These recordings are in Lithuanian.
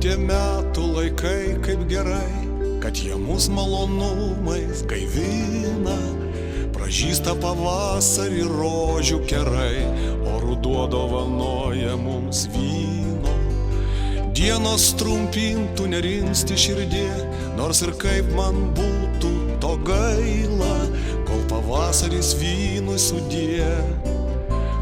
tie metų laikai kaip gerai, kad jie mus malonumais gaivina. Pražįsta pavasarį rožių kerai, o ruduo dovanoja mums vyno. Dienos trumpintų nerimsti širdie, nors ir kaip man būtų to gaila, kol pavasaris vynui sudie,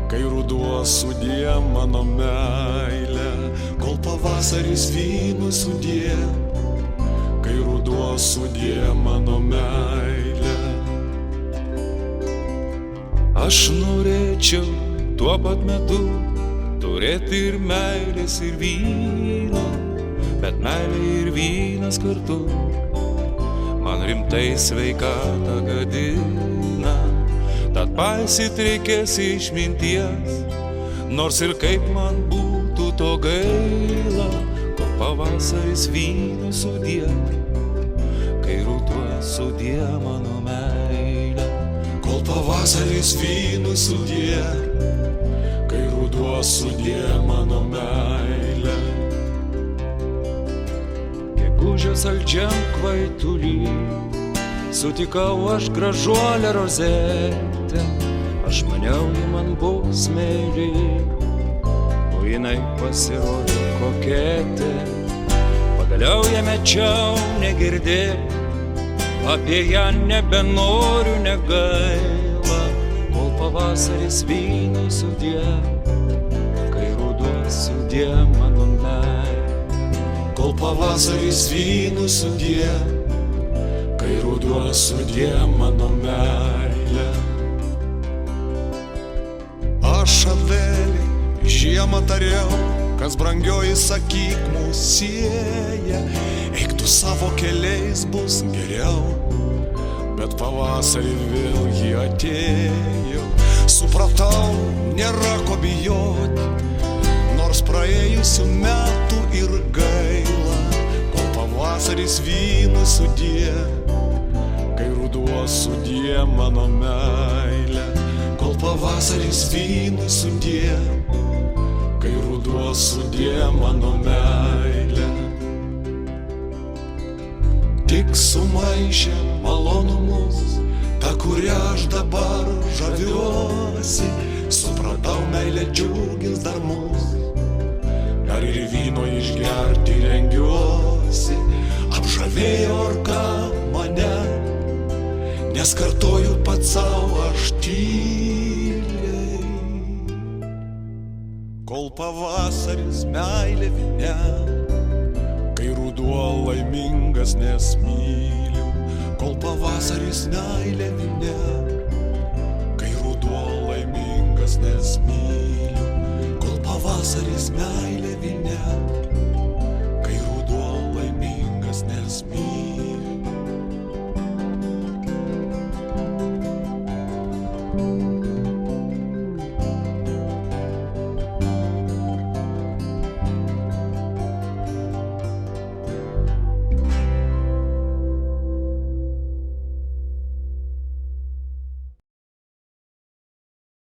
kai ruduo sudie mano meilė. Kol pavasaris vynui sudie, kai ruduo sudie mano meilė. Aš norėčiau tuo pat metu turėti ir meilės ir vyno, bet meilė ir vynas kartu man rimtai sveikatą gadina. Tad paisyt reikės išminties, nors ir kaip man būtų to gaila, kol pavasaris vynui sudie, kai ruduo sudie mano meilė. Kol pavasaris vynui sudie, kai ruduo sudie mano meilė. Gegužės saldžiam kvaituly sutikau aš gražuolę rozetę. Aš maniau, ji man bus meili, o jinai pasirodė koketė. Pagaliau ją mečiau negirdėt, apie ją nebenoriu negaila, kol pavasaris vynui sudie, kai ruduo sudie mano meilė. Kol pavasaris vynui sudie, kai ruduo sudie mano meilė. Aš Adelį žiemą tariau, kas brangioji sakyk mus sieja, eik tu savo keliais bus geriau, bet pavasarį vėl jį atėjo. Supratau, nėra ko bijoti, nors praėjusių metų ir gaila, kol pavasaris vynui sudie, kai ruduo sudie mano meilė. Kol pavasaris vynui sudie, kai ruduo sudie mano meilė. Tik sumaišė malonumus, tą, kurią aš dabar žaviuosi. Supratau, meilė džiugins dar mus, dar ir vyno išgerti rengiuosi. Apžavėjo orka mane, nes kartoju pats savo aš tyliai. Kol pavasaris meilė vyne, kai ruduo laimingas nes myliu. Kol pavasaris meilė vyne, kai ruduo laimingas nes myliu. Kol pavasaris meilė vyne, kai ruduo laimingas nes myliu.